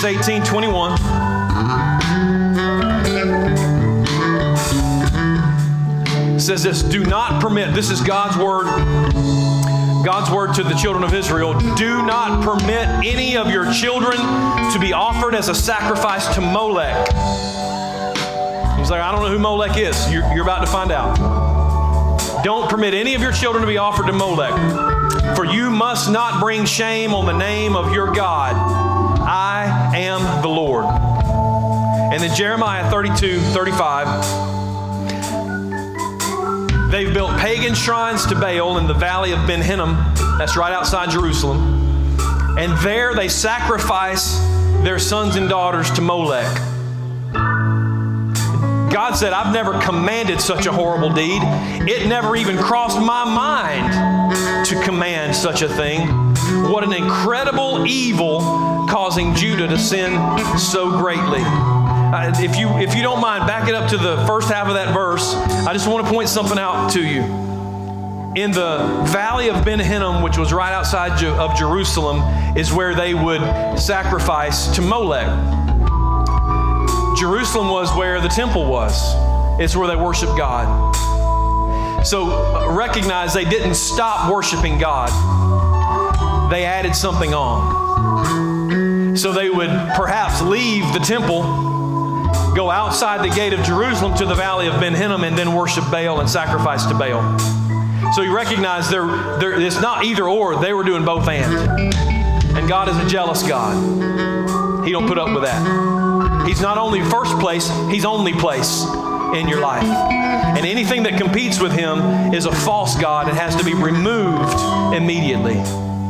Exodus 18:21. It says this, do not permit, this is God's word to the children of Israel, do not permit any of your children to be offered as a sacrifice to Molech. He's like, I don't know who Molech is. You're about to find out. Don't permit any of your children to be offered to Molech, for you must not bring shame on the name of your God. I am the Lord. And then Jeremiah 32:35. They've built pagan shrines to Baal in the valley of Ben Hinnom. That's right outside Jerusalem. And there they sacrifice their sons and daughters to Molech. God said, I've never commanded such a horrible deed. It never even crossed my mind to command such a thing. What an incredible evil causing Judah to sin so greatly. If you don't mind, back it up to the first half of that verse. I just want to point something out to you. In the valley of Ben Hinnom, which was right outside of Jerusalem, is where they would sacrifice to Molech. Jerusalem was where the temple was. It's where they worshiped God. So recognize they didn't stop worshiping God. They added something on. So they would perhaps leave the temple, go outside the gate of Jerusalem to the valley of Ben Hinnom, and then worship Baal and sacrifice to Baal. So you recognize it's not either or. They were doing both and. And God is a jealous God. He don't put up with that. He's not only first place, He's only place in your life. And anything that competes with Him is a false God and has to be removed immediately.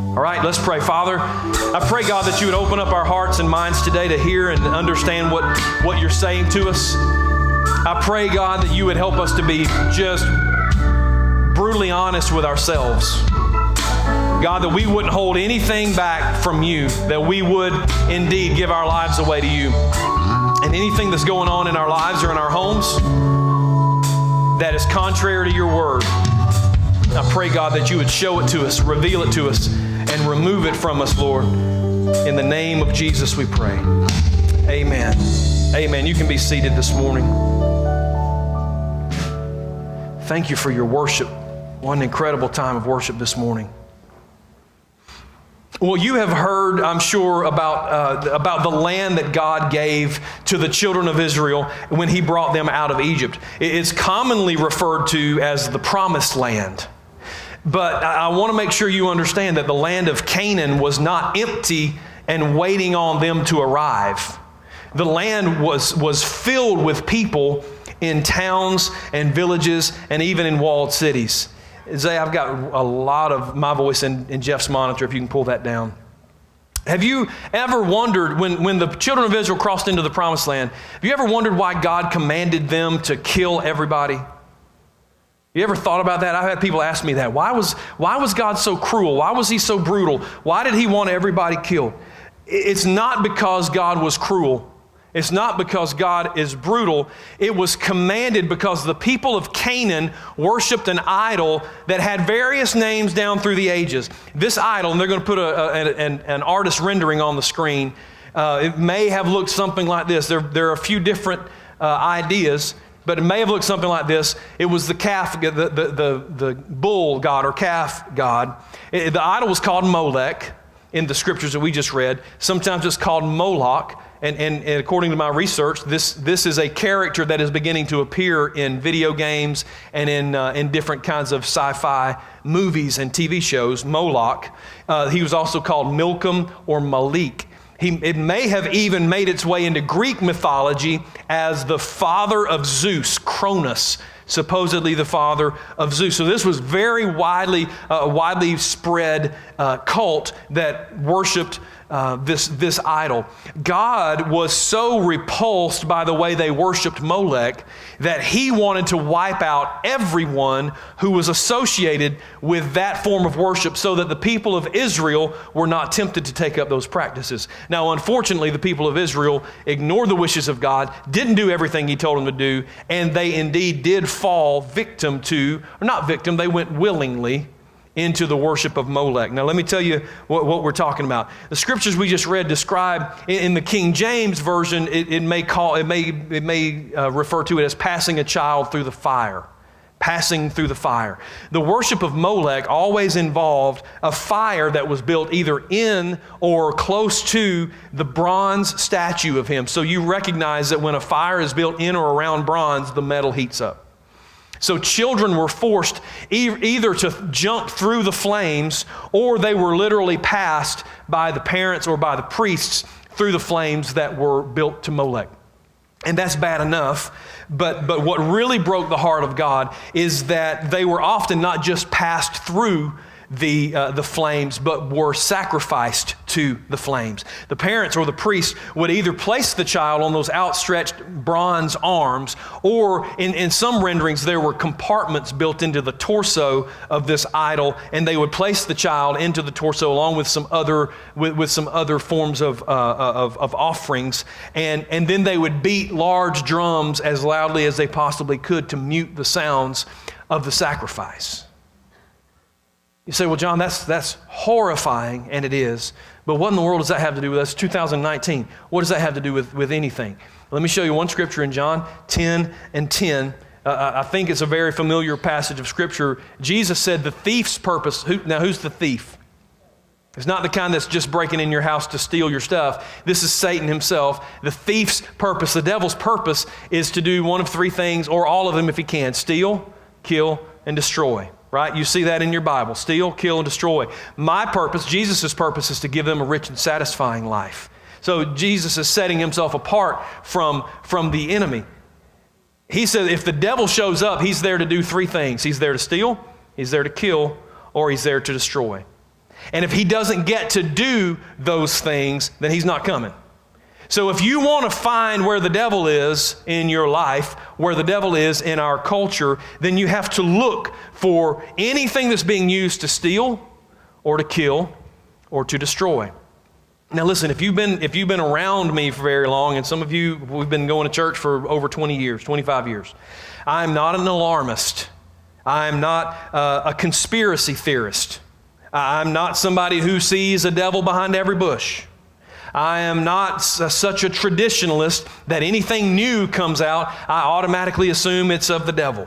All right, let's pray. Father, I pray, God, that you would open up our hearts and minds today to hear and understand what you're saying to us. I pray, God, that you would help us to be just brutally honest with ourselves. God, that we wouldn't hold anything back from you, that we would indeed give our lives away to you. And anything that's going on in our lives or in our homes that is contrary to your word, I pray, God, that you would show it to us, reveal it to us, and remove it from us, Lord. In the name of Jesus we pray. Amen. Amen. You can be seated this morning. Thank you for your worship. What an incredible time of worship this morning. Well, you have heard, I'm sure, about the land that God gave to the children of Israel when He brought them out of Egypt. It's commonly referred to as the Promised Land. But I want to make sure you understand that the land of Canaan was not empty and waiting on them to arrive. The land was filled with people in towns and villages and even in walled cities. Zay, I've got a lot of my voice in Jeff's monitor, if you can pull that down. Have you ever wondered, when the children of Israel crossed into the Promised Land, have you ever wondered why God commanded them to kill everybody? You ever thought about that? I've had people ask me that. Why was God so cruel? Why was He so brutal? Why did He want everybody killed? It's not because God was cruel. It's not because God is brutal. It was commanded because the people of Canaan worshiped an idol that had various names down through the ages. This idol, and they're going to put an artist rendering on the screen, it may have looked something like this. There are a few different ideas, but it may have looked something like this. It was the calf, the bull god or calf god. The idol was called Molech in the scriptures that we just read. Sometimes it's called Moloch. And according to my research, this is a character that is beginning to appear in video games and in different kinds of sci-fi movies and TV shows, Moloch. He was also called Milcom or Malik. It may have even made its way into Greek mythology as the father of Zeus, Cronus, supposedly the father of Zeus. So this was very widely spread cult that worshipped this idol. God was so repulsed by the way they worshiped Molech that He wanted to wipe out everyone who was associated with that form of worship so that the people of Israel were not tempted to take up those practices. Now, unfortunately, the people of Israel ignored the wishes of God, didn't do everything He told them to do, and they indeed did fall victim to, or not victim, they went willingly into the worship of Molech. Now, let me tell you what we're talking about. The scriptures we just read describe, in the King James Version, it may refer to it as passing a child through the fire. Passing through the fire. The worship of Molech always involved a fire that was built either in or close to the bronze statue of him. So you recognize that when a fire is built in or around bronze, the metal heats up. So children were forced either to jump through the flames, or they were literally passed by the parents or by the priests through the flames that were built to Molech. And that's bad enough, but what really broke the heart of God is that they were often not just passed through the flames, but were sacrificed to the flames. The parents or the priest would either place the child on those outstretched bronze arms, or in some renderings there were compartments built into the torso of this idol, and they would place the child into the torso along with some other forms of offerings, and then they would beat large drums as loudly as they possibly could to mute the sounds of the sacrifice. You say, well, John, that's horrifying, and it is. But what in the world does that have to do with us? 2019. What does that have to do with anything? Let me show you one scripture in John 10 and 10. I think it's a very familiar passage of scripture. Jesus said the thief's purpose. Who's the thief? It's not the kind that's just breaking in your house to steal your stuff. This is Satan himself. The thief's purpose, the devil's purpose, is to do one of three things, or all of them if he can: steal, kill, and destroy. Right? You see that in your Bible. Steal, kill, and destroy. My purpose, Jesus' purpose, is to give them a rich and satisfying life. So Jesus is setting himself apart from the enemy. He said if the devil shows up, he's there to do three things. He's there to steal, he's there to kill, or he's there to destroy. And if he doesn't get to do those things, then he's not coming. So if you want to find where the devil is in your life, where the devil is in our culture, then you have to look for anything that's being used to steal or to kill or to destroy. Now listen, if you've been around me for very long, and some of you, we've been going to church for over 20 years, 25 years, I'm not an alarmist. I'm not a conspiracy theorist. I'm not somebody who sees a devil behind every bush. I am not such a traditionalist that anything new comes out, I automatically assume it's of the devil.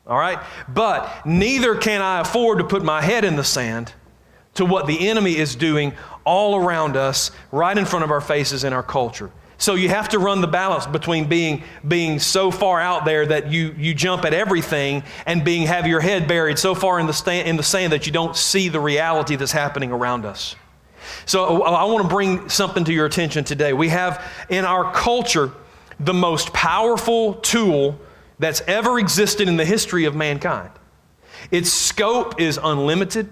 All right? But neither can I afford to put my head in the sand to what the enemy is doing all around us, right in front of our faces in our culture. So you have to run the balance between being so far out there that you jump at everything, and have your head buried so far in the sand that you don't see the reality that's happening around us. So I want to bring something to your attention today. We have in our culture the most powerful tool that's ever existed in the history of mankind. Its scope is unlimited.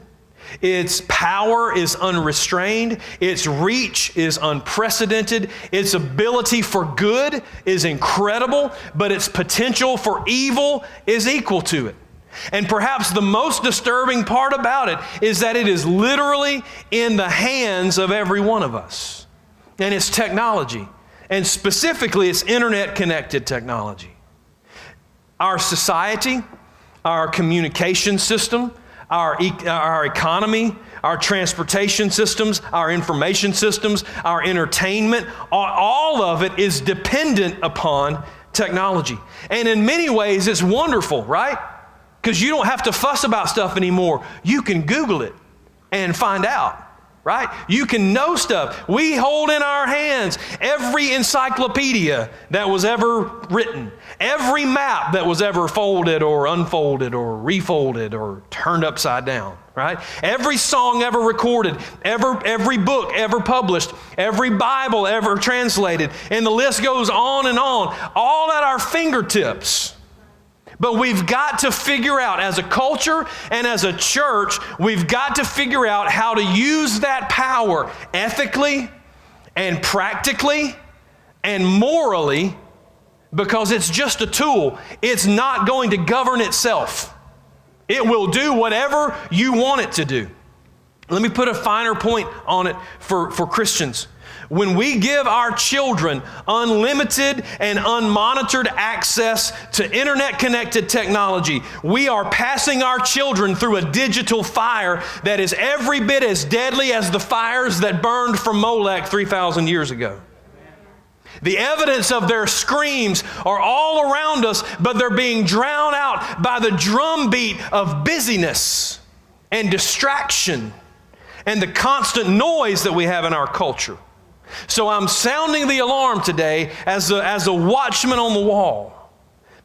Its power is unrestrained. Its reach is unprecedented. Its ability for good is incredible, but its potential for evil is equal to it. And perhaps the most disturbing part about it is that it is literally in the hands of every one of us. And it's technology. And specifically, it's internet-connected technology. Our society, our communication system, our economy, our transportation systems, our information systems, our entertainment, all of it is dependent upon technology. And in many ways, it's wonderful, right? Because you don't have to fuss about stuff anymore. You can Google it and find out, right? You can know stuff. We hold in our hands every encyclopedia that was ever written, every map that was ever folded or unfolded or refolded or turned upside down, right? Every song ever recorded, every book ever published, every Bible ever translated, and the list goes on and on, all at our fingertips. But we've got to figure out, as a culture and as a church, we've got to figure out how to use that power ethically and practically and morally, because it's just a tool. It's not going to govern itself. It will do whatever you want it to do. Let me put a finer point on it for Christians. When we give our children unlimited and unmonitored access to internet-connected technology, we are passing our children through a digital fire that is every bit as deadly as the fires that burned from Molech 3,000 years ago. The evidence of their screams are all around us, but they're being drowned out by the drumbeat of busyness and distraction and the constant noise that we have in our culture. So I'm sounding the alarm today as a watchman on the wall,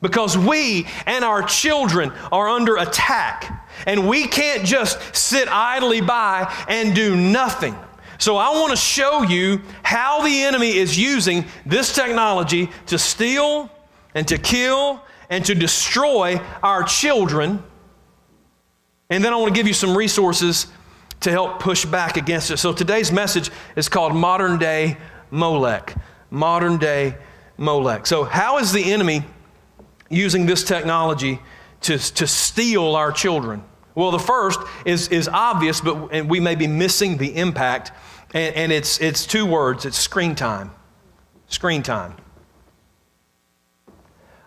because we and our children are under attack, and we can't just sit idly by and do nothing. So I want to show you how the enemy is using this technology to steal and to kill and to destroy our children. And then I want to give you some resources to help push back against it. So today's message is called Modern Day Molech. Modern Day Molech. So how is the enemy using this technology to steal our children? Well, the first is obvious, but we may be missing the impact. And it's two words. It's screen time. Screen time.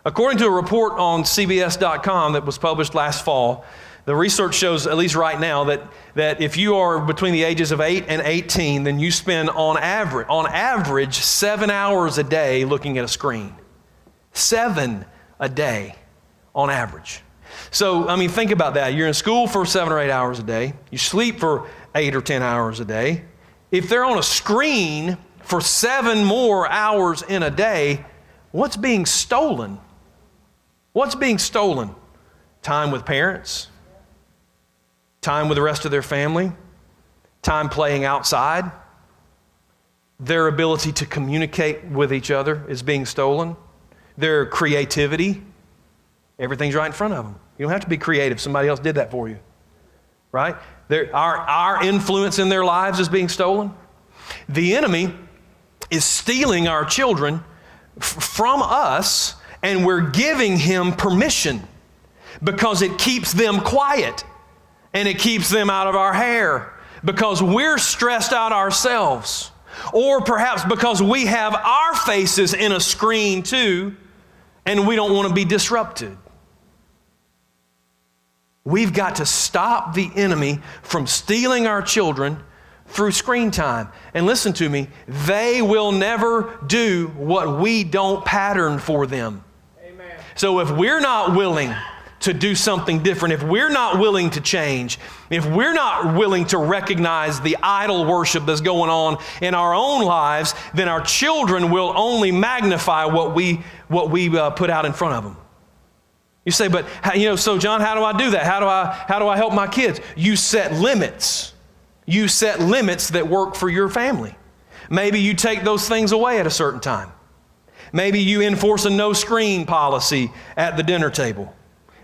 According to a report on CBS.com that was published last fall, the research shows, at least right now, that if you are between the ages of 8 and 18, then you spend on average 7 hours a day looking at a screen. 7 a day on average. So, I mean, think about that. You're in school for 7 or 8 hours a day. You sleep for 8 or 10 hours a day. If they're on a screen for 7 more hours in a day, what's being stolen? What's being stolen? Time with parents, time with the rest of their family, time playing outside. Their ability to communicate with each other is being stolen. Their creativity, everything's right in front of them. You don't have to be creative. Somebody else did that for you, right? Our influence in their lives is being stolen. The enemy is stealing our children from us, and we're giving him permission because it keeps them quiet and it keeps them out of our hair because we're stressed out ourselves, or perhaps because we have our faces in a screen too and we don't want to be disrupted. We've got to stop the enemy from stealing our children through screen time. And listen to me, they will never do what we don't pattern for them. Amen. So if we're not willing to do something different, if we're not willing to change, if we're not willing to recognize the idol worship that's going on in our own lives, then our children will only magnify what we put out in front of them. You say, but so John, how do I do that? How do I help my kids? You set limits. You set limits that work for your family. Maybe you take those things away at a certain time. Maybe you enforce a no screen policy at the dinner table.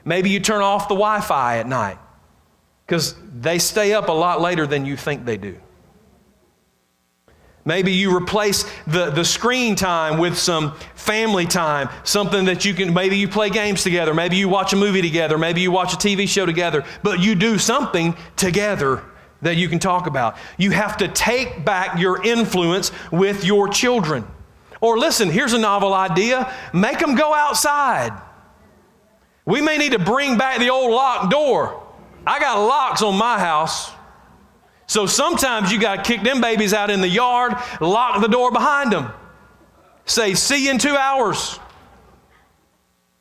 Maybe you turn off the Wi-Fi at night because they stay up a lot later than you think they do. Maybe you replace the screen time with some family time, something that maybe you play games together, maybe you watch a movie together, maybe you watch a TV show together, but you do something together that you can talk about. You have to take back your influence with your children. Or listen, here's a novel idea. Make them go outside. We may need to bring back the old locked door. I got locks on my house. So sometimes you got to kick them babies out in the yard, lock the door behind them. Say, see you in 2 hours.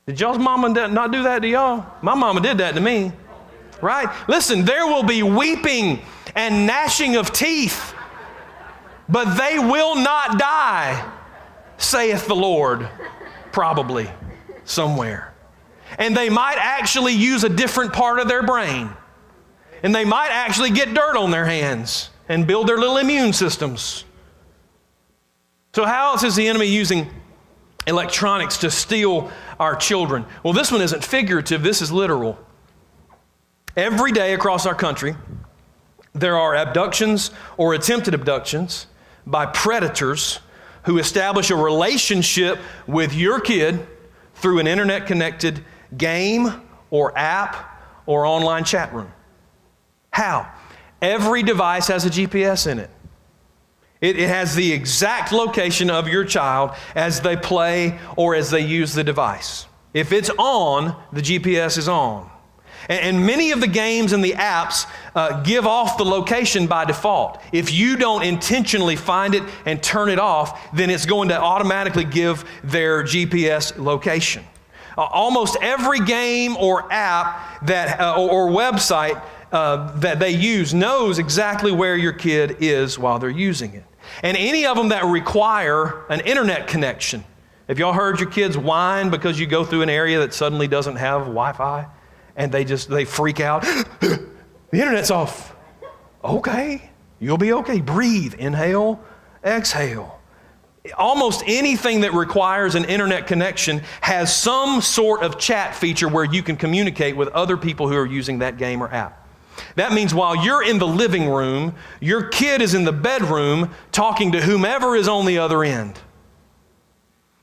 Did y'all's mama not do that to y'all? My mama did that to me, right? Listen, there will be weeping and gnashing of teeth, but they will not die, saith the Lord, probably somewhere. And they might actually use a different part of their brain. And they might actually get dirt on their hands and build their little immune systems. So how else is the enemy using electronics to steal our children? Well, this one isn't figurative, this is literal. Every day across our country, there are abductions or attempted abductions by predators who establish a relationship with your kid through an internet-connected game or app or online chat room. How? Every device has a GPS in it. It has the exact location of your child as they play or as they use the device. If it's on, the GPS is on. And many of the games and the apps give off the location by default. If you don't intentionally find it and turn it off, then it's going to automatically give their GPS location. Almost every game or app that or website that they use knows exactly where your kid is while they're using it. And any of them that require an internet connection. Have y'all heard your kids whine because you go through an area that suddenly doesn't have Wi-Fi? And they freak out. The internet's off. Okay, you'll be okay. Breathe, inhale, exhale. Almost anything that requires an internet connection has some sort of chat feature where you can communicate with other people who are using that game or app. That means while you're in the living room, your kid is in the bedroom talking to whomever is on the other end.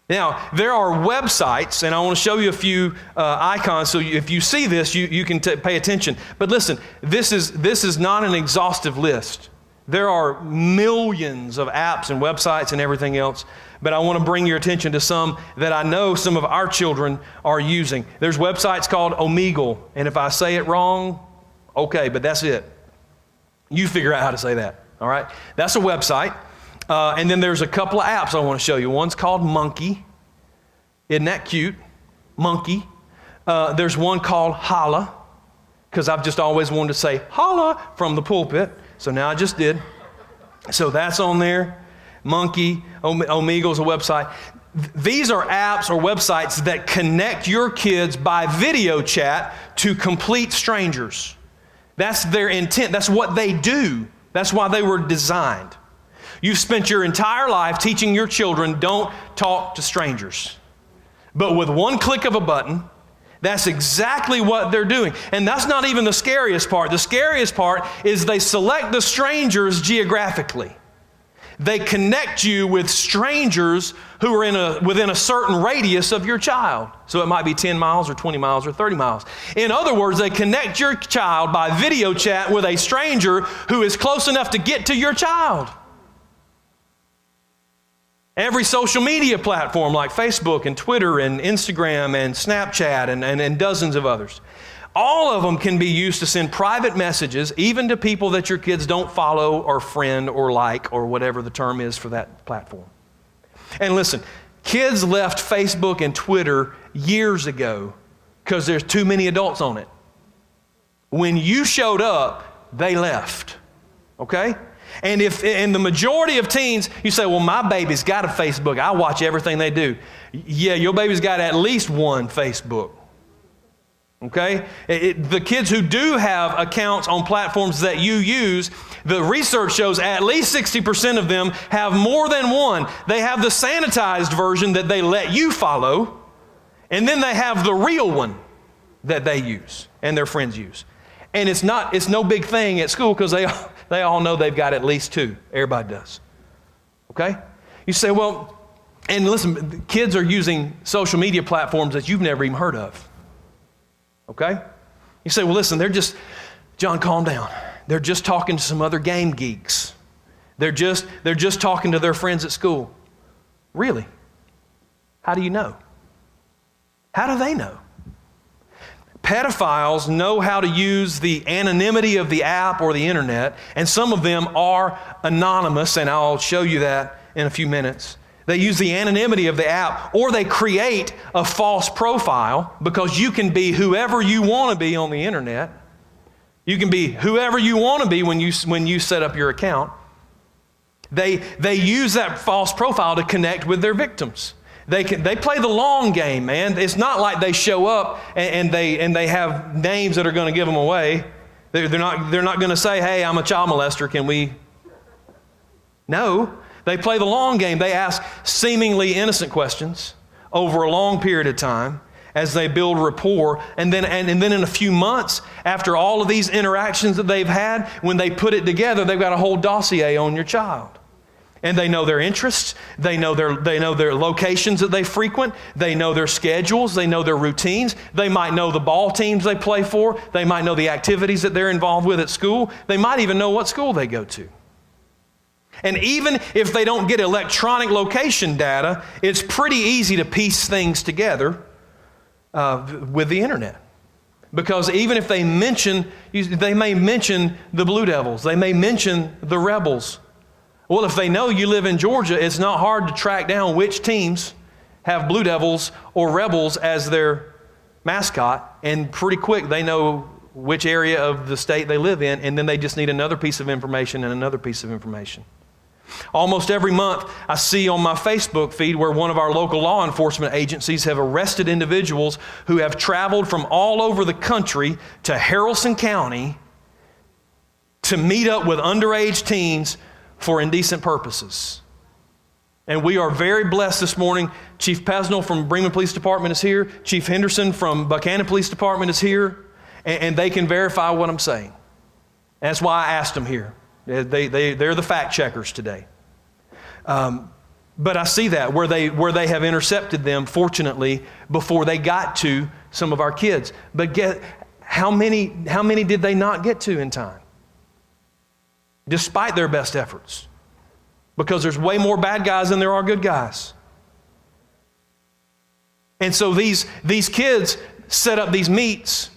Now, there are websites, and I want to show you a few icons, so if you see this, you can pay attention. But listen, this is not an exhaustive list. There are millions of apps and websites and everything else, but I want to bring your attention to some that I know some of our children are using. There's websites called Omegle, and if I say it wrong, okay, but that's it. You figure out how to say that, all right? That's a website. And then there's a couple of apps I want to show you. One's called Monkey. Isn't that cute? Monkey. There's one called Holla, because I've just always wanted to say holla from the pulpit. So now I just did. So that's on there. Monkey, Omegle's a website. These are apps or websites that connect your kids by video chat to complete strangers. That's their intent. That's what they do. That's why they were designed. You've spent your entire life teaching your children don't talk to strangers. But with one click of a button, that's exactly what they're doing. And that's not even the scariest part. The scariest part is they select the strangers geographically. They connect you with strangers who are within a certain radius of your child. So it might be 10 miles or 20 miles or 30 miles. In other words, they connect your child by video chat with a stranger who is close enough to get to your child. Every social media platform like Facebook and Twitter and Instagram and Snapchat and dozens of others. All of them can be used to send private messages, even to people that your kids don't follow or friend or like or whatever the term is for that platform. And listen, kids left Facebook and Twitter years ago because there's too many adults on it. When you showed up, they left. Okay? And if in the majority of teens, you say, well, my baby's got a Facebook. I watch everything they do. Yeah, your baby's got at least one Facebook. Okay? The kids who do have accounts on platforms that you use, the research shows at least 60% of them have more than one. They have the sanitized version that they let you follow, and then they have the real one that they use and their friends use. And it's no big thing at school because they all know they've got at least two. Everybody does. Okay? You say, well, and listen, kids are using social media platforms that you've never even heard of. Okay? You say, well, listen, John, calm down. They're just talking to some other game geeks. They're just talking to their friends at school. Really? How do you know? How do they know? Pedophiles know how to use the anonymity of the app or the internet, and some of them are anonymous, and I'll show you that in a few minutes. They use the anonymity of the app, or they create a false profile, because you can be whoever you want to be on the internet. You can be whoever you want to be when you set up your account. They use that false profile to connect with their victims. They play the long game, man. It's not like they show up and they have names that are going to give them away. They're not going to say, "Hey, I'm a child molester. Can we?" No, they play the long game. They ask seemingly innocent questions over a long period of time as they build rapport, and then in a few months, after all of these interactions that they've had, when they put it together, they've got a whole dossier on your child. And they know their interests, they know their locations that they frequent, they know their schedules, they know their routines, they might know the ball teams they play for, they might know the activities that they're involved with at school, they might even know what school they go to. And even if they don't get electronic location data, it's pretty easy to piece things together with the internet. Because even if they may mention the Blue Devils, they may mention the Rebels. Well, if they know you live in Georgia, it's not hard to track down which teams have Blue Devils or Rebels as their mascot, and pretty quick they know which area of the state they live in, and then they just need another piece of information and another piece of information. Almost every month, I see on my Facebook feed where one of our local law enforcement agencies have arrested individuals who have traveled from all over the country to Haralson County to meet up with underage teens for indecent purposes. And we are very blessed this morning. Chief Pesnell from Bremen Police Department is here. Chief Henderson from Buchanan Police Department is here. And they can verify what I'm saying. That's why I asked them here. They're the fact checkers today. But I see that where they have intercepted them, fortunately, before they got to some of our kids. But how many did they not get to in time? Despite their best efforts. Because there's way more bad guys than there are good guys. And so these kids set up these meets,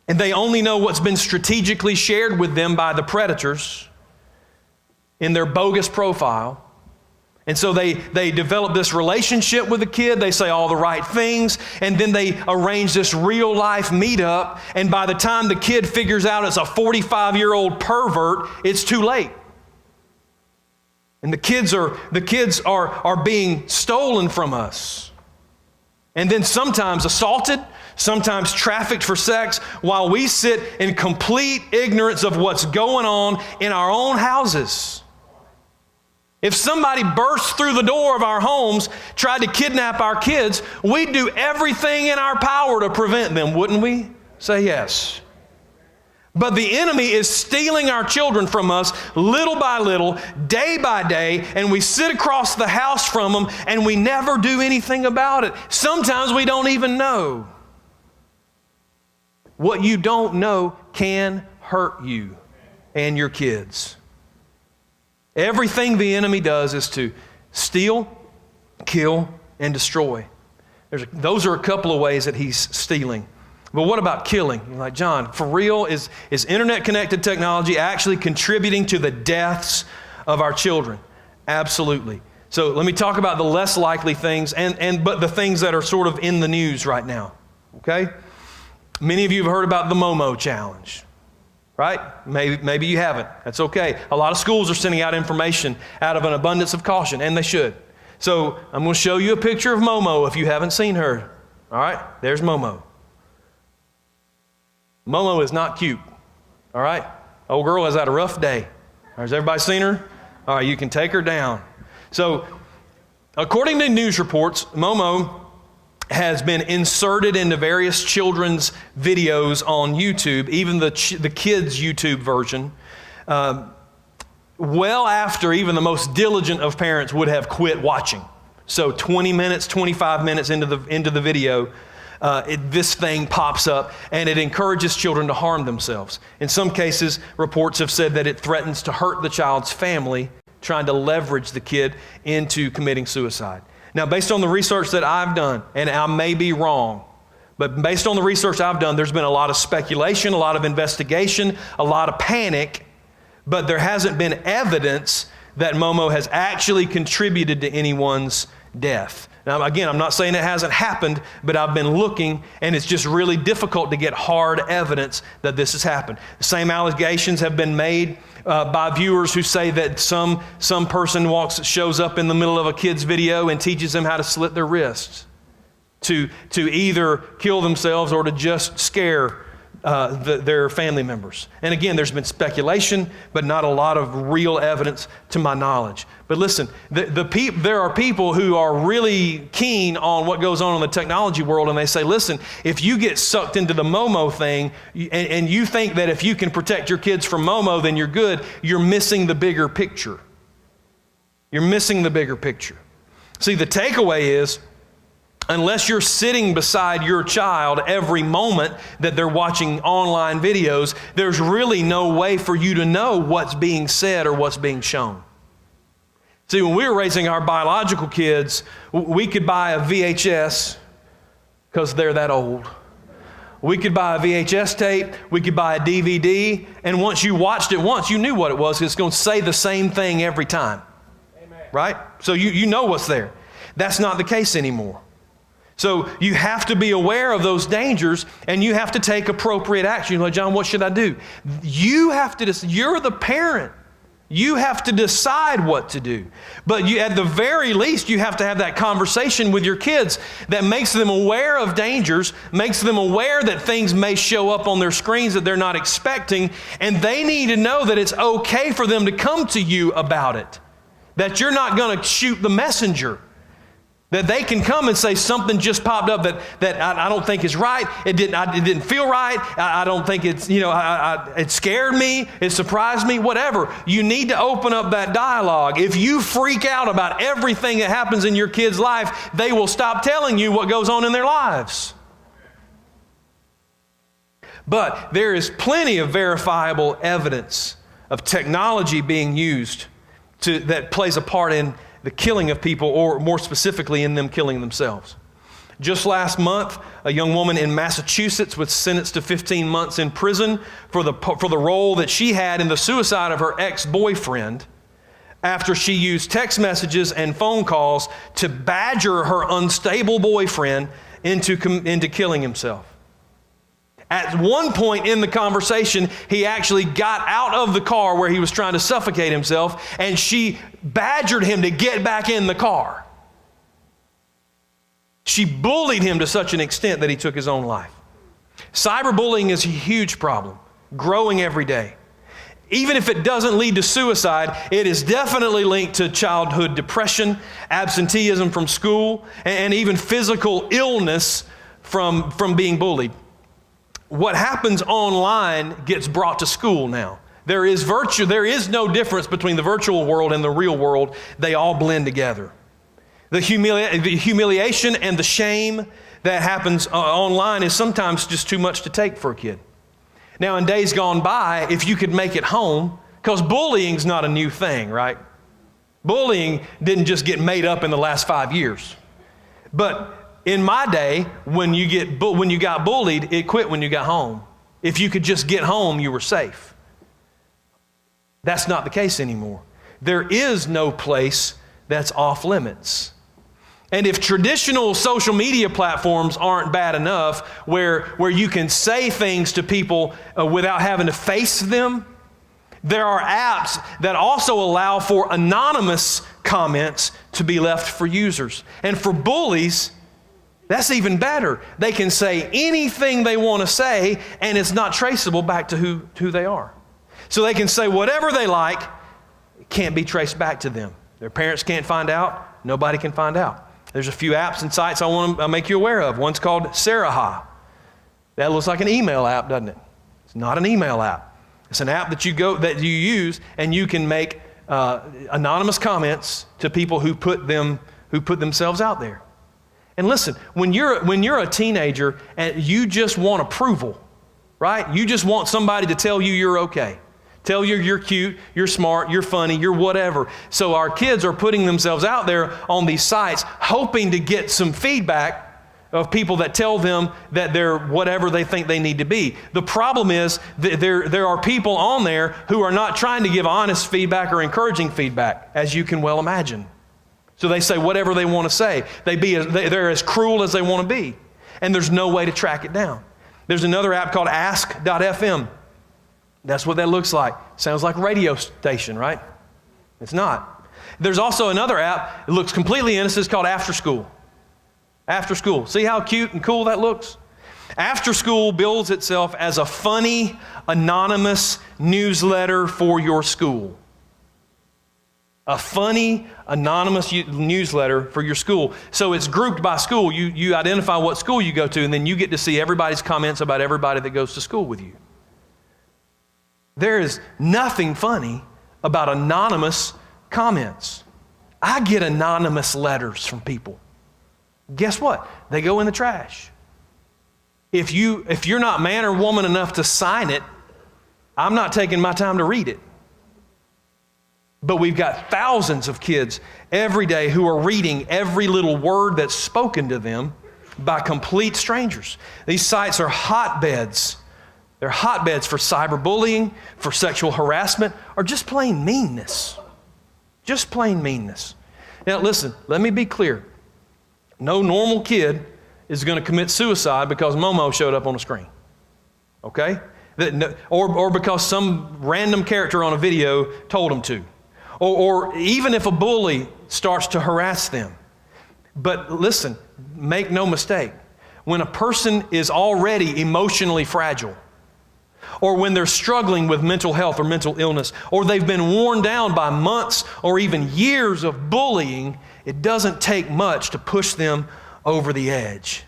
and they only know what's been strategically shared with them by the predators in their bogus profile. And so they develop this relationship with the kid. They say all the right things. And then they arrange this real life meetup. And by the time the kid figures out it's a 45-year-old pervert, it's too late. And the kids are being stolen from us. And then sometimes assaulted, sometimes trafficked for sex, while we sit in complete ignorance of what's going on in our own houses. If somebody burst through the door of our homes, tried to kidnap our kids, we'd do everything in our power to prevent them, wouldn't we? Say yes. But the enemy is stealing our children from us little by little, day by day, and we sit across the house from them and we never do anything about it. Sometimes we don't even know. What you don't know can hurt you and your kids. Everything the enemy does is to steal, kill, and destroy. Those are a couple of ways that he's stealing. But what about killing? You're like, John, for real, is internet-connected technology actually contributing to the deaths of our children? Absolutely. So let me talk about the less likely things, but the things that are sort of in the news right now. Okay? Many of you have heard about the Momo challenge, right? Maybe you haven't. That's okay. A lot of schools are sending out information out of an abundance of caution, and they should. So I'm going to show you a picture of Momo if you haven't seen her. All right? There's Momo. Momo is not cute. All right? Old girl has had a rough day. Has everybody seen her? All right, you can take her down. So, according to news reports, Momo has been inserted into various children's videos on YouTube, even the kids' YouTube version, well after even the most diligent of parents would have quit watching. So 20 minutes, 25 minutes into the video, this thing pops up and it encourages children to harm themselves. In some cases, reports have said that it threatens to hurt the child's family, trying to leverage the kid into committing suicide. Now, based on the research that I've done, and I may be wrong, but based on the research I've done, there's been a lot of speculation, a lot of investigation, a lot of panic, but there hasn't been evidence that Momo has actually contributed to anyone's death. Now, again, I'm not saying it hasn't happened, but I've been looking, and it's just really difficult to get hard evidence that this has happened. The same allegations have been made by viewers who say that some person shows up in the middle of a kid's video and teaches them how to slit their wrists to either kill themselves or to just scare their family members. And again, there's been speculation, but not a lot of real evidence to my knowledge. But listen, there are people who are really keen on what goes on in the technology world, and they say, listen, if you get sucked into the Momo thing, and you think that if you can protect your kids from Momo, then you're good, you're missing the bigger picture. You're missing the bigger picture. See, the takeaway is, unless you're sitting beside your child every moment that they're watching online videos, there's really no way for you to know what's being said or what's being shown. See, when we were raising our biological kids, we could buy a VHS because they're that old. We could buy a VHS tape, we could buy a DVD, and once you watched it once, you knew what it was. It's going to say the same thing every time. Amen. Right? So you know what's there. That's not the case anymore. So you have to be aware of those dangers, and you have to take appropriate action. You're like, John, what should I do? You have to, you're the parent. You have to decide what to do. But you, at the very least, you have to have that conversation with your kids that makes them aware of dangers, makes them aware that things may show up on their screens that they're not expecting, and they need to know that it's okay for them to come to you about it. That you're not going to shoot the messenger. That they can come and say something just popped up that I don't think is right. It didn't feel right. I don't think it's, it scared me. It surprised me, whatever. You need to open up that dialogue. If you freak out about everything that happens in your kid's life, they will stop telling you what goes on in their lives. But there is plenty of verifiable evidence of technology being used that plays a part in the killing of people, or more specifically in them killing themselves. Just last month, a young woman in Massachusetts was sentenced to 15 months in prison for the role that she had in the suicide of her ex-boyfriend after she used text messages and phone calls to badger her unstable boyfriend into killing himself. At one point in the conversation, he actually got out of the car where he was trying to suffocate himself, and she badgered him to get back in the car. She bullied him to such an extent that he took his own life. Cyberbullying is a huge problem, growing every day. Even if it doesn't lead to suicide, it is definitely linked to childhood depression, absenteeism from school, and even physical illness from being bullied. What happens online gets brought to school now. There is no difference between the virtual world and the real world. They all blend together. The humiliation and the shame that happens online is sometimes just too much to take for a kid. Now, in days gone by, if you could make it home, because bullying's not a new thing, right? Bullying didn't just get made up in the last 5 years. But in my day, when you got bullied, it quit when you got home. If you could just get home, you were safe. That's not the case anymore. There is no place that's off limits. And if traditional social media platforms aren't bad enough, where you can say things to people without having to face them, there are apps that also allow for anonymous comments to be left for users. And for bullies, that's even better. They can say anything they want to say, and it's not traceable back to who they are. So they can say whatever they like, it can't be traced back to them. Their parents can't find out. Nobody can find out. There's a few apps and sites I want to make you aware of. One's called Saraha. That looks like an email app, doesn't it? It's not an email app. It's an app that you use, and you can make anonymous comments to people who put themselves out there. And listen, when you're a teenager and you just want approval, right? You just want somebody to tell you you're okay. Tell you you're cute, you're smart, you're funny, you're whatever. So our kids are putting themselves out there on these sites hoping to get some feedback of people that tell them that they're whatever they think they need to be. The problem is that there are people on there who are not trying to give honest feedback or encouraging feedback, as you can well imagine. So they say whatever they want to say. They're as cruel as they want to be. And there's no way to track it down. There's another app called Ask.fm. That's what that looks like. Sounds like a radio station, right? It's not. There's also another app. It looks completely innocent. It's called After School. After School. See how cute and cool that looks? After School bills itself as a funny, anonymous newsletter for your school. A funny, anonymous newsletter for your school. So it's grouped by school. You identify what school you go to, and then you get to see everybody's comments about everybody that goes to school with you. There is nothing funny about anonymous comments. I get anonymous letters from people. Guess what? They go in the trash. If you're not man or woman enough to sign it, I'm not taking my time to read it. But we've got thousands of kids every day who are reading every little word that's spoken to them by complete strangers. These sites are hotbeds. They're hotbeds for cyberbullying, for sexual harassment, or just plain meanness. Just plain meanness. Now listen, let me be clear. No normal kid is going to commit suicide because Momo showed up on a screen. Okay? Or because some random character on a video told them to. Or even if a bully starts to harass them. But listen, make no mistake. When a person is already emotionally fragile, or when they're struggling with mental health or mental illness, or they've been worn down by months or even years of bullying, it doesn't take much to push them over the edge.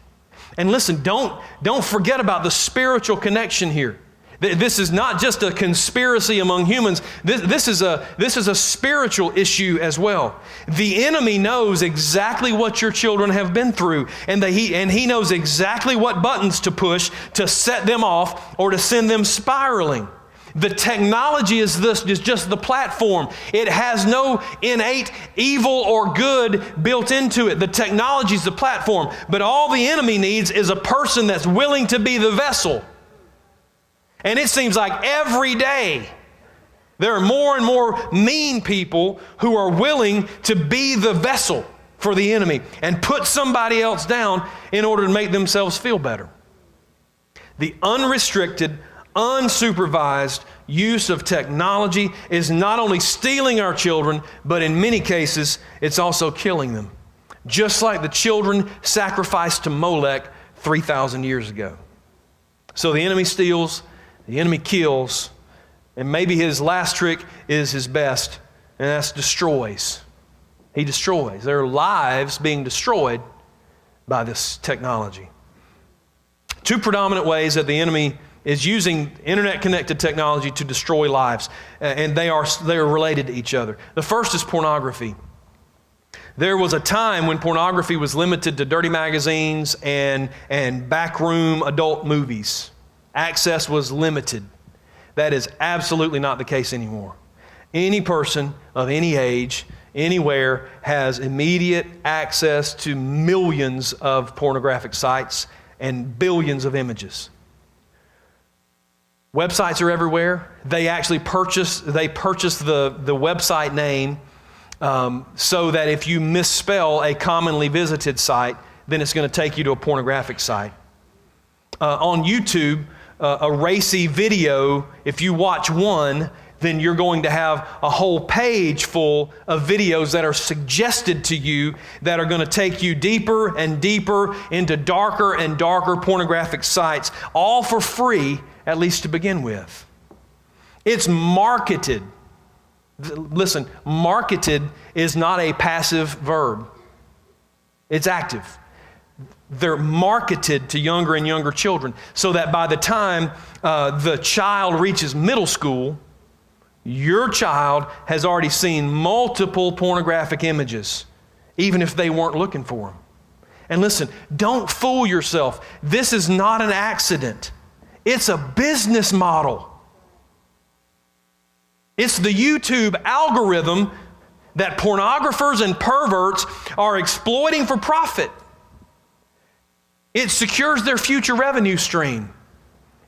And listen, don't forget about the spiritual connection here. This is not just a conspiracy among humans. This is a spiritual issue as well. The enemy knows exactly what your children have been through, and he knows exactly what buttons to push to set them off or to send them spiraling. The technology is just the platform. It has no innate evil or good built into it. The technology is the platform, but all the enemy needs is a person that's willing to be the vessel. And it seems like every day there are more and more mean people who are willing to be the vessel for the enemy and put somebody else down in order to make themselves feel better. The unrestricted, unsupervised use of technology is not only stealing our children, but in many cases, it's also killing them. Just like the children sacrificed to Molech 3,000 years ago. So the enemy steals, the enemy kills, and maybe his last trick is his best, and that's destroys. He destroys. There are lives being destroyed by this technology. Two predominant ways that the enemy is using internet-connected technology to destroy lives, and they are related to each other. The first is pornography. There was a time when pornography was limited to dirty magazines and backroom adult movies. Access was limited. That is absolutely not the case anymore. Any person of any age, anywhere, has immediate access to millions of pornographic sites and billions of images. Websites are everywhere. They actually purchase the website name so that if you misspell a commonly visited site, then it's going to take you to a pornographic site. On YouTube, a racy video, if you watch one, then you're going to have a whole page full of videos that are suggested to you that are going to take you deeper and deeper into darker and darker pornographic sites, all for free, at least to begin with. It's marketed. Listen, marketed is not a passive verb. It's active. They're marketed to younger and younger children so that by the time the child reaches middle school, your child has already seen multiple pornographic images, even if they weren't looking for them. And listen, don't fool yourself. This is not an accident. It's a business model. It's the YouTube algorithm that pornographers and perverts are exploiting for profit. It secures their future revenue stream.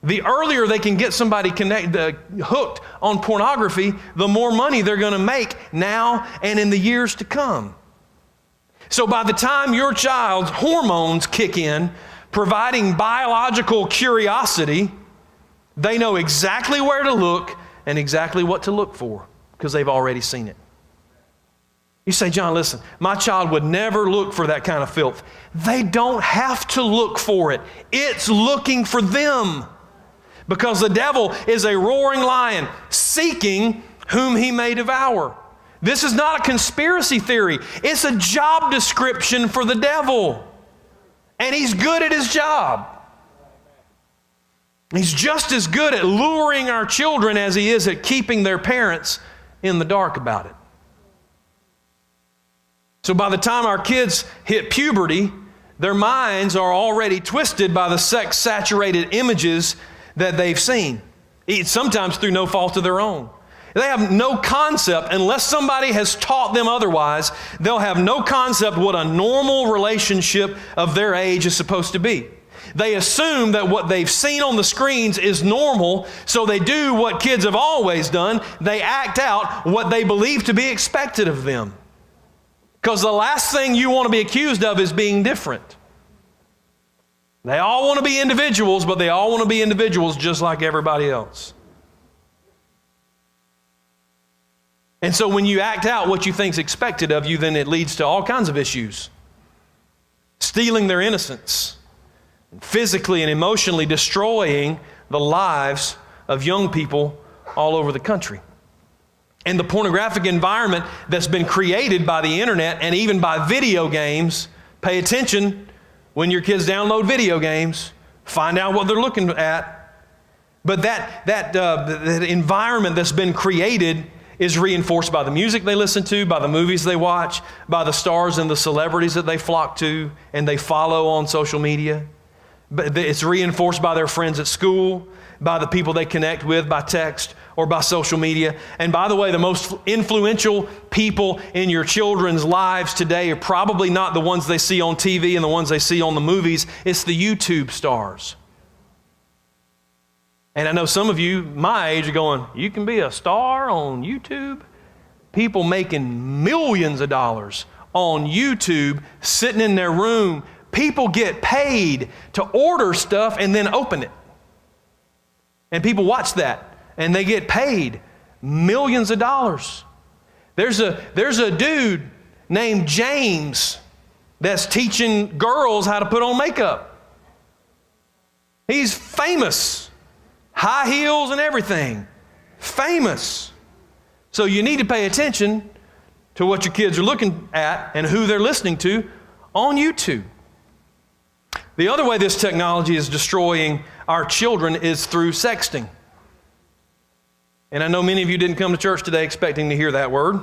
The earlier they can get somebody hooked on pornography, the more money they're going to make now and in the years to come. So by the time your child's hormones kick in, providing biological curiosity, they know exactly where to look and exactly what to look for because they've already seen it. You say, John, listen, my child would never look for that kind of filth. They don't have to look for it. It's looking for them. Because the devil is a roaring lion seeking whom he may devour. This is not a conspiracy theory. It's a job description for the devil. And he's good at his job. He's just as good at luring our children as he is at keeping their parents in the dark about it. So by the time our kids hit puberty, their minds are already twisted by the sex-saturated images that they've seen, sometimes through no fault of their own. They have no concept, unless somebody has taught them otherwise, they'll have no concept what a normal relationship of their age is supposed to be. They assume that what they've seen on the screens is normal, so they do what kids have always done. They act out what they believe to be expected of them. Because the last thing you want to be accused of is being different. They all want to be individuals, but they all want to be individuals just like everybody else. And so when you act out what you think is expected of you, then it leads to all kinds of issues. Stealing their innocence, physically and emotionally destroying the lives of young people all over the country. And the pornographic environment that's been created by the internet and even by video games, pay attention when your kids download video games, find out what they're looking at. But that environment that's been created is reinforced by the music they listen to, by the movies they watch, by the stars and the celebrities that they flock to and they follow on social media. But it's reinforced by their friends at school, by the people they connect with by text or by social media. And by the way, the most influential people in your children's lives today are probably not the ones they see on TV and the ones they see on the movies. It's the YouTube stars. And I know some of you my age are going, you can be a star on YouTube? People making millions of dollars on YouTube, sitting in their room. People get paid to order stuff and then open it. And people watch that, and they get paid millions of dollars. There's a dude named James that's teaching girls how to put on makeup. He's famous. High heels and everything. Famous. So you need to pay attention to what your kids are looking at and who they're listening to on YouTube. The other way this technology is destroying our children is through sexting. And I know many of you didn't come to church today expecting to hear that word,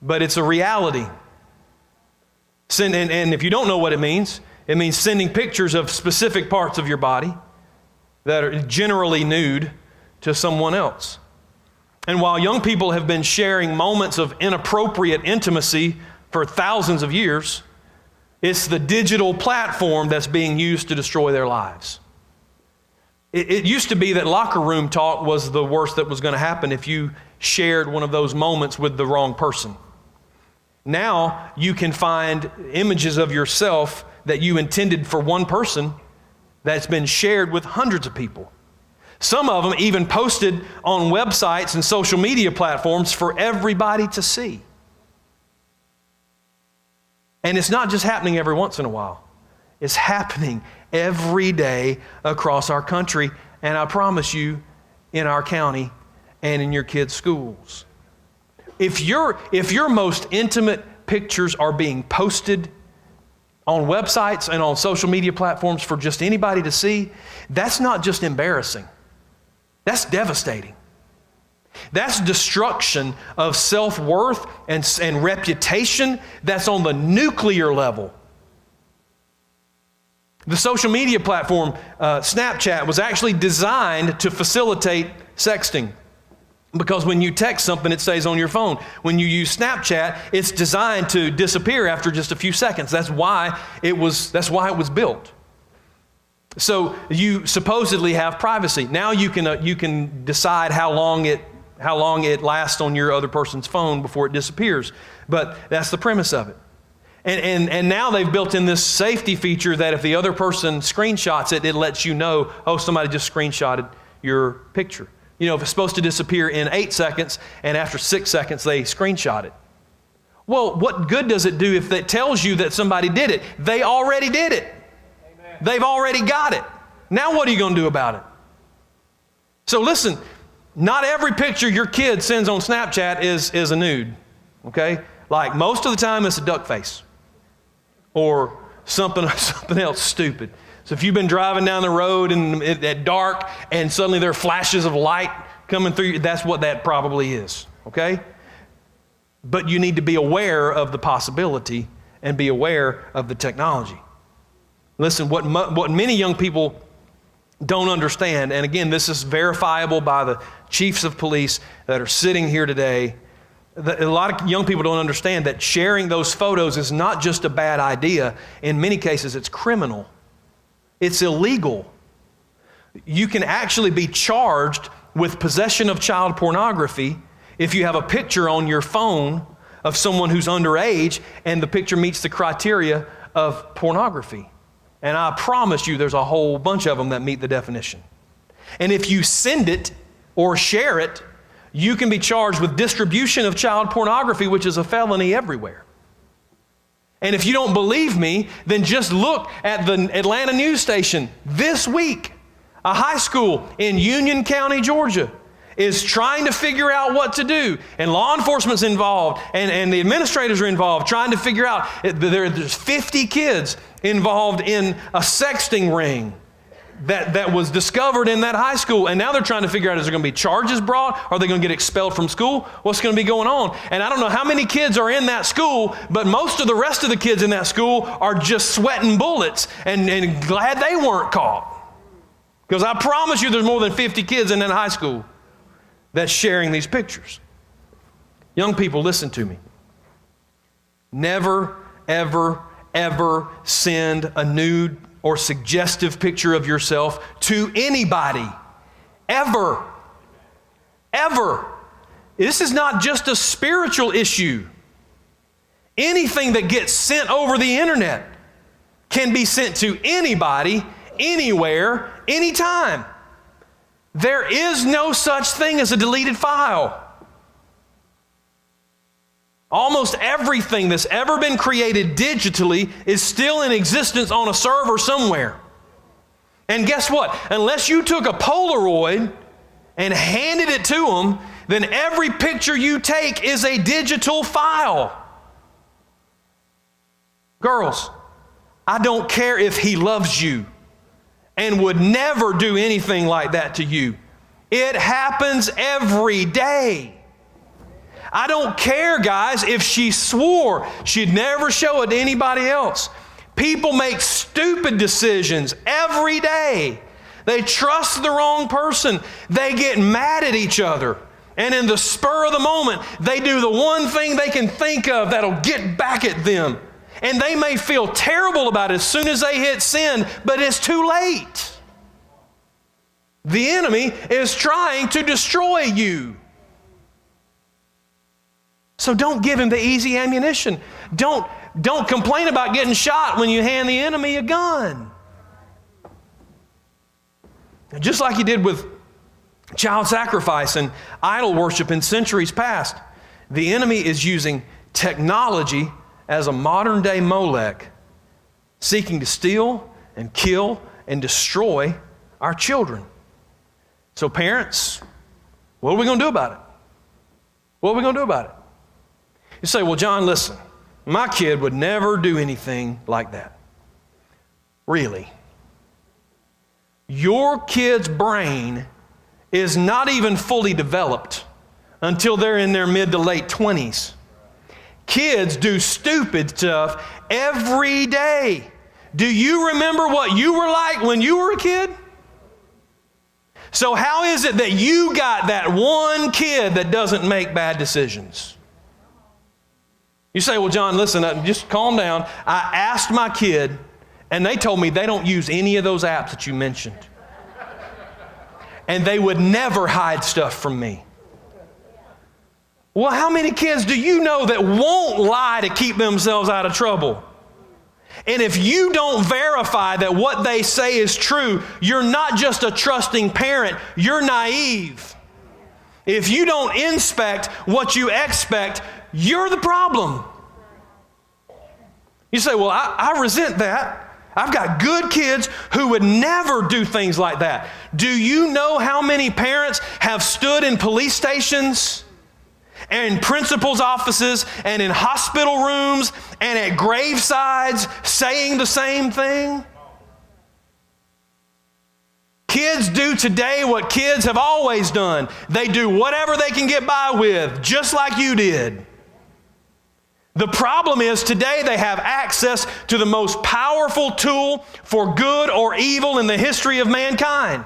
but it's a reality. And if you don't know what it means sending pictures of specific parts of your body that are generally nude to someone else. And while young people have been sharing moments of inappropriate intimacy for thousands of years, it's the digital platform that's being used to destroy their lives. It used to be that locker room talk was the worst that was going to happen if you shared one of those moments with the wrong person. Now you can find images of yourself that you intended for one person that's been shared with hundreds of people. Some of them even posted on websites and social media platforms for everybody to see. And it's not just happening every once in a while. It's happening every day across our country, and I promise you, in our county and in your kids' schools. If your most intimate pictures are being posted on websites and on social media platforms for just anybody to see, that's not just embarrassing. That's devastating. That's destruction of self-worth and reputation that's on the nuclear level. The social media platform, Snapchat, was actually designed to facilitate sexting. Because when you text something, it stays on your phone. When you use Snapchat, it's designed to disappear after just a few seconds. That's why it was built. So you supposedly have privacy. Now you can decide how long it lasts on your other person's phone before it disappears. But that's the premise of it. And now they've built in this safety feature that if the other person screenshots it, it lets you know, oh, somebody just screenshotted your picture. You know, if it's supposed to disappear in 8 seconds and after 6 seconds they screenshot it. Well, what good does it do if it tells you that somebody did it? They already did it. Amen. They've already got it. Now what are you going to do about it? So listen, not every picture your kid sends on Snapchat is a nude, okay? Like most of the time it's a duck face or something else stupid. So if you've been driving down the road and at dark and suddenly there are flashes of light coming through, that's what that probably is, okay? But you need to be aware of the possibility and be aware of the technology. Listen, what many young people don't understand, and again, this is verifiable by the chiefs of police that are sitting here today. A lot of young people don't understand that sharing those photos is not just a bad idea. In many cases, it's criminal. It's illegal. You can actually be charged with possession of child pornography if you have a picture on your phone of someone who's underage and the picture meets the criteria of pornography. And I promise you there's a whole bunch of them that meet the definition. And if you send it or share it, you can be charged with distribution of child pornography, which is a felony everywhere. And if you don't believe me, then just look at the Atlanta news station. This week, a high school in Union County, Georgia, is trying to figure out what to do. And law enforcement's involved, and the administrators are involved, trying to figure out. There's 50 kids involved in a sexting ring that was discovered in that high school. And now they're trying to figure out, is there going to be charges brought? Are they going to get expelled from school? What's going to be going on? And I don't know how many kids are in that school, but most of the rest of the kids in that school are just sweating bullets and glad they weren't caught. Because I promise you there's more than 50 kids in that high school that's sharing these pictures. Young people, listen to me. Never, ever, ever send a nude or suggestive picture of yourself to anybody. Ever. Ever. This is not just a spiritual issue. Anything that gets sent over the internet can be sent to anybody, anywhere, anytime. There is no such thing as a deleted file. Almost everything that's ever been created digitally is still in existence on a server somewhere. And guess what? Unless you took a Polaroid and handed it to them, then every picture you take is a digital file. Girls, I don't care if he loves you and would never do anything like that to you. It happens every day. I don't care, guys, if she swore she'd never show it to anybody else. People make stupid decisions every day. They trust the wrong person. They get mad at each other. And in the spur of the moment, they do the one thing they can think of that'll get back at them. And they may feel terrible about it as soon as they hit send, but it's too late. The enemy is trying to destroy you. So don't give him the easy ammunition. Don't complain about getting shot when you hand the enemy a gun. Just like you did with child sacrifice and idol worship in centuries past, the enemy is using technology as a modern day Molech, seeking to steal and kill and destroy our children. So parents, what are we going to do about it? What are we going to do about it? You say, well, John, listen, my kid would never do anything like that. Really? Your kid's brain is not even fully developed until they're in their mid to late 20s. Kids do stupid stuff every day. Do you remember what you were like when you were a kid? So how is it that you got that one kid that doesn't make bad decisions? You say, well, John, listen, just calm down. I asked my kid, and they told me they don't use any of those apps that you mentioned. And they would never hide stuff from me. Well, how many kids do you know that won't lie to keep themselves out of trouble? And if you don't verify that what they say is true, you're not just a trusting parent, you're naive. If you don't inspect what you expect, you're the problem. You say, well, I resent that. I've got good kids who would never do things like that. Do you know how many parents have stood in police stations and in principals' offices and in hospital rooms and at gravesides saying the same thing? Kids do today what kids have always done. They do whatever they can get by with, just like you did. The problem is today they have access to the most powerful tool for good or evil in the history of mankind.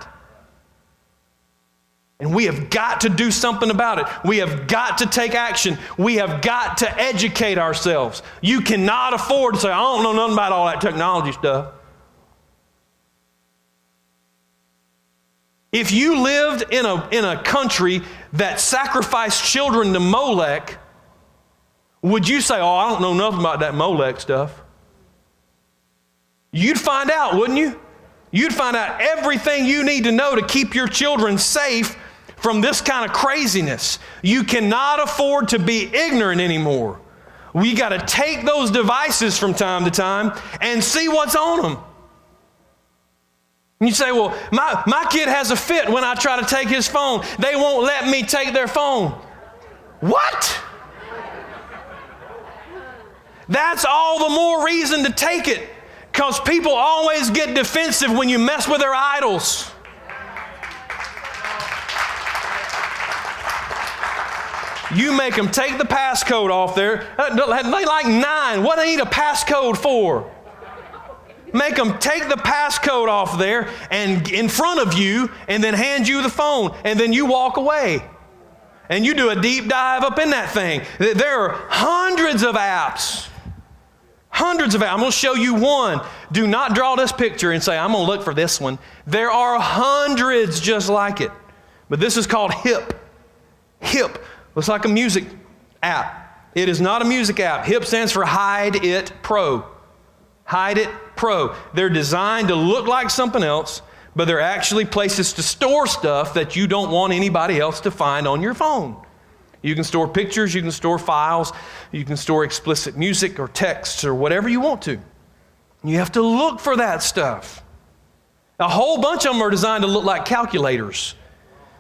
And we have got to do something about it. We have got to take action. We have got to educate ourselves. You cannot afford to say, I don't know nothing about all that technology stuff. If you lived in a country that sacrificed children to Molech, would you say, oh, I don't know nothing about that Molech stuff? You'd find out, wouldn't you? You'd find out everything you need to know to keep your children safe from this kind of craziness. You cannot afford to be ignorant anymore. We got to take those devices from time to time and see what's on them. And you say, well, my kid has a fit when I try to take his phone. They won't let me take their phone. What? That's all the more reason to take it, because people always get defensive when you mess with their idols. You make them take the passcode off there. They like 9. What do they need a passcode for? Make them take the passcode off there and in front of you, and then hand you the phone, and then you walk away. And you do a deep dive up in that thing. There are hundreds of apps. Hundreds of apps. I'm going to show you one. Do not draw this picture and say, I'm going to look for this one. There are hundreds just like it. But this is called HIP. HIP. Looks like a music app. It is not a music app. HIP stands for Hide It Pro. Hide It Pro. They're designed to look like something else, but they're actually places to store stuff that you don't want anybody else to find on your phone. You can store pictures, you can store files, you can store explicit music or texts or whatever you want to. You have to look for that stuff. A whole bunch of them are designed to look like calculators.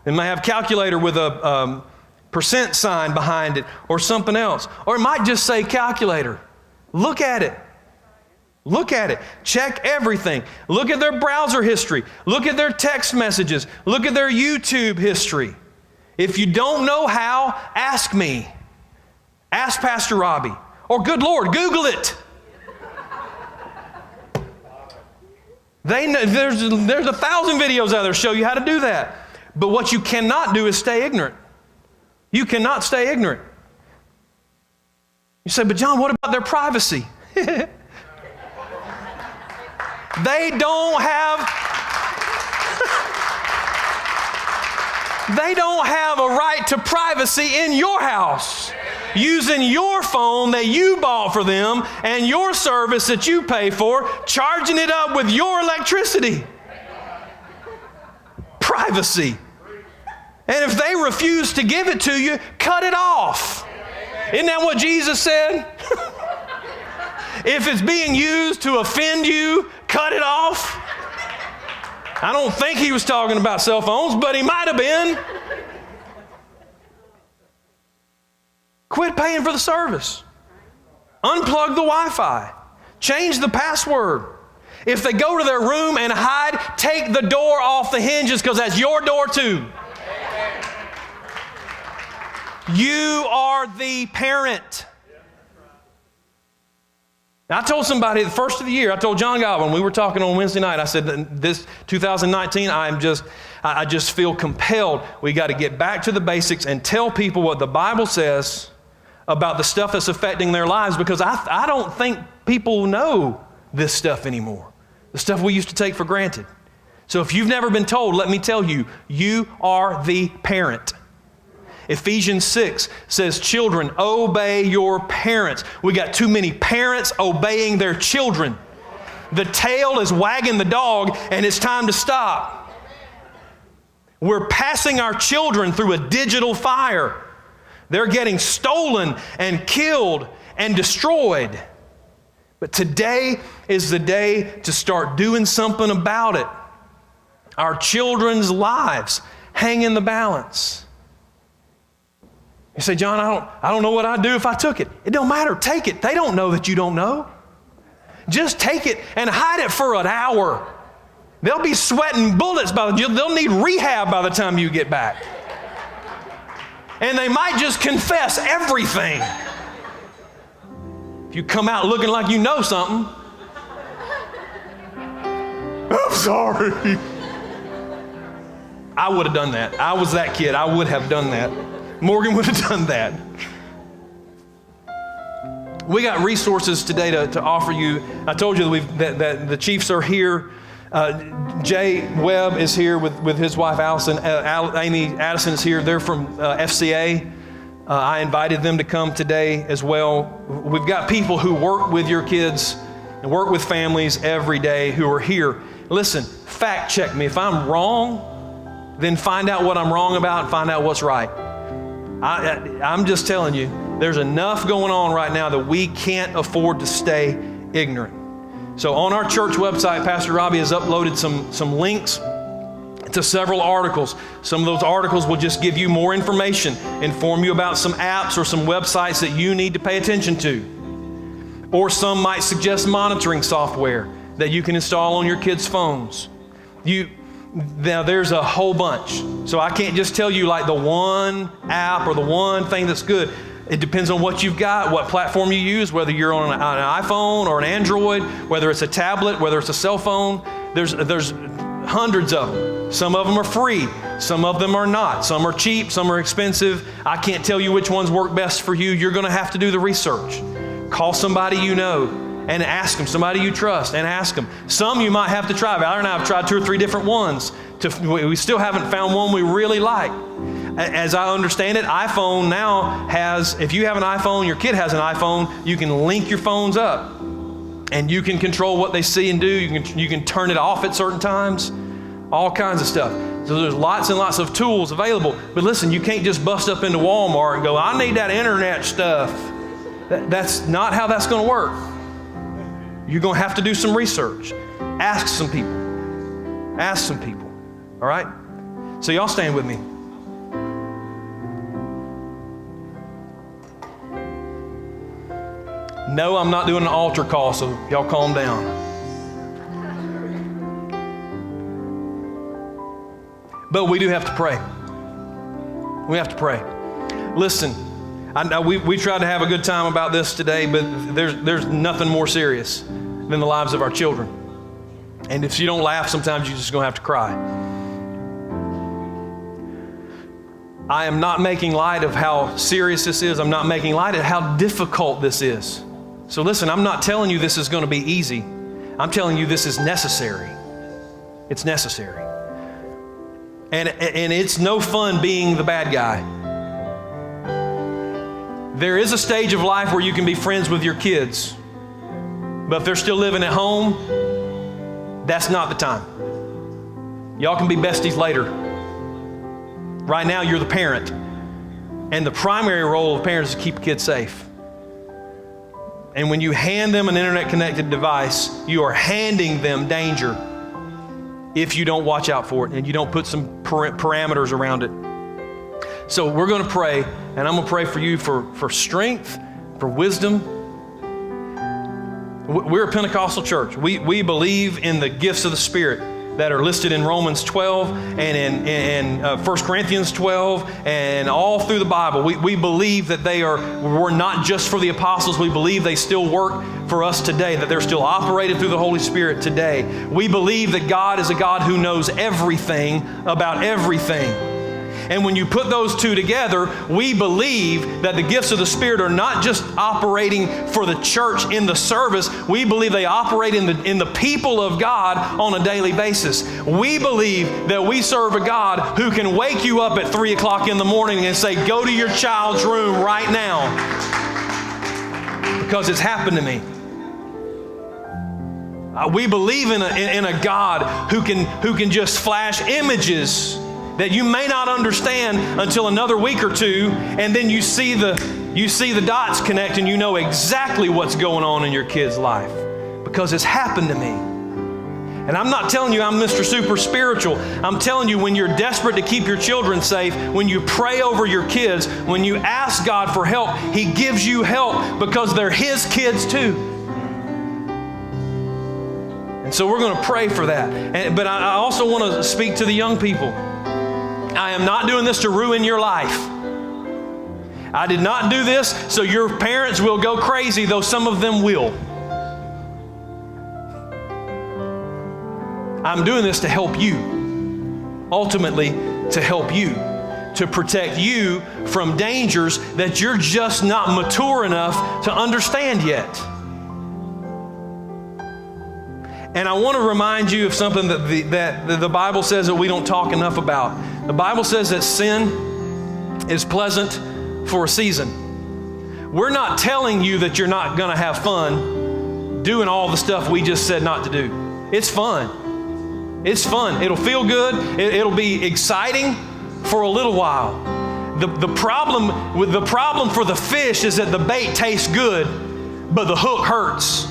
They might have calculator with a percent sign behind it or something else. Or it might just say calculator. Look at it. Look at it. Check everything. Look at their browser history. Look at their text messages. Look at their YouTube history. If you don't know how, ask me. Ask Pastor Robbie. Or good Lord, Google it. There's 1,000 videos out there show you how to do that. But what you cannot do is stay ignorant. You cannot stay ignorant. You say, but John, what about their privacy? They don't have a right to privacy in your house, using your phone that you bought for them and your service that you pay for, charging it up with your electricity. Privacy. And if they refuse to give it to you, cut it off. Isn't that what Jesus said? If it's being used to offend you, cut it off. I don't think he was talking about cell phones, but he might have been. Quit paying for the service. Unplug the Wi-Fi. Change the password. If they go to their room and hide, take the door off the hinges, because that's your door too. You are the parent. Now, I told somebody the first of the year, I told John Godwin, we were talking on Wednesday night, I said, this 2019, I just feel compelled. We got to get back to the basics and tell people what the Bible says about the stuff that's affecting their lives, because I don't think people know this stuff anymore. The stuff we used to take for granted. So if you've never been told, let me tell you, you are the parent. Ephesians 6 says, children, obey your parents. We got too many parents obeying their children. The tail is wagging the dog, and it's time to stop. We're passing our children through a digital fire. They're getting stolen and killed and destroyed. But today is the day to start doing something about it. Our children's lives hang in the balance. You say, John, I don't know what I'd do if I took it. It don't matter. Take it. They don't know that you don't know. Just take it and hide it for an hour. They'll be sweating bullets. They'll need rehab by the time you get back. And they might just confess everything. If you come out looking like you know something, I'm sorry. I would have done that. I was that kid. I would have done that. Morgan would have done that. We got resources today to offer you. I told you that the Chiefs are here. Jay Webb is here with his wife Allison. Amy Addison is here. They're from FCA. I invited them to come today as well. We've got people who work with your kids and work with families every day who are here. Listen, fact check me. If I'm wrong, then find out what I'm wrong about and find out what's right. I'm just telling you, there's enough going on right now that we can't afford to stay ignorant. So on our church website, Pastor Robbie has uploaded some links to several articles. Some of those articles will just give you more information, inform you about some apps or some websites that you need to pay attention to. Or some might suggest monitoring software that you can install on your kids' phones. Now there's a whole bunch. So I can't just tell you like the one app or the one thing that's good. It depends on what you've got, what platform you use, whether you're on an iPhone or an Android, whether it's a tablet, whether it's a cell phone. There's hundreds of them. Some of them are free. Some of them are not. Some are cheap. Some are expensive. I can't tell you which ones work best for you. You're going to have to do the research. Call somebody you know and ask them, somebody you trust, and ask them. Some you might have to try. Valerie and I have tried 2 or 3 different ones. We still haven't found one we really like. As I understand it, iPhone now has, if you have an iPhone, your kid has an iPhone, you can link your phones up. And you can control what they see and do. You can turn it off at certain times. All kinds of stuff. So there's lots and lots of tools available. But listen, you can't just bust up into Walmart and go, I need that internet stuff. That's not how that's going to work. You're going to have to do some research. Ask some people. Ask some people. All right? So y'all stand with me. No, I'm not doing an altar call, so y'all calm down. But we do have to pray. We have to pray. Listen, we tried to have a good time about this today, but there's nothing more serious than the lives of our children. And if you don't laugh, sometimes you're just going to have to cry. I am not making light of how serious this is. I'm not making light of how difficult this is. So listen, I'm not telling you this is going to be easy. I'm telling you this is necessary. It's necessary. And it's no fun being the bad guy. There is a stage of life where you can be friends with your kids. But if they're still living at home, that's not the time. Y'all can be besties later. Right now, you're the parent. And the primary role of parents is to keep kids safe. And when you hand them an internet-connected device, you are handing them danger if you don't watch out for it and you don't put some parameters around it. So we're going to pray, and I'm going to pray for you for strength, for wisdom. We're a Pentecostal church. We believe in the gifts of the Spirit that are listed in Romans 12 and in 1 Corinthians 12 and all through the Bible. We believe that were not just for the apostles. We believe they still work for us today, that they're still operated through the Holy Spirit today. We believe that God is a God who knows everything about everything. And when you put those two together, we believe that the gifts of the Spirit are not just operating for the church in the service. We believe they operate in the people of God on a daily basis. We believe that we serve a God who can wake you up at 3 o'clock in the morning and say, go to your child's room right now. Because it's happened to me. We believe in a God who can just flash images that you may not understand until another week or two, and then you see the dots connect and you know exactly what's going on in your kid's life because it's happened to me. And I'm not telling you I'm Mr. Super Spiritual. I'm telling you when you're desperate to keep your children safe, when you pray over your kids, when you ask God for help, He gives you help because they're His kids too. And so we're going to pray for that. But I also want to speak to the young people. I am not doing this to ruin your life. I did not do this so your parents will go crazy, though some of them will. I'm doing this to help you. Ultimately, to help you. To protect you from dangers that you're just not mature enough to understand yet. And I want to remind you of something that the Bible says that we don't talk enough about. The Bible says that sin is pleasant for a season. We're not telling you that you're not going to have fun doing all the stuff we just said not to do. It's fun. It's fun. It'll feel good. It'll be exciting for a little while. The problem for the fish is that the bait tastes good, but the hook hurts.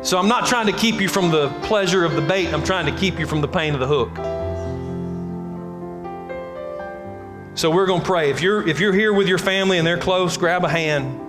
So I'm not trying to keep you from the pleasure of the bait. I'm trying to keep you from the pain of the hook. So we're going to pray. If you're here with your family and they're close, grab a hand.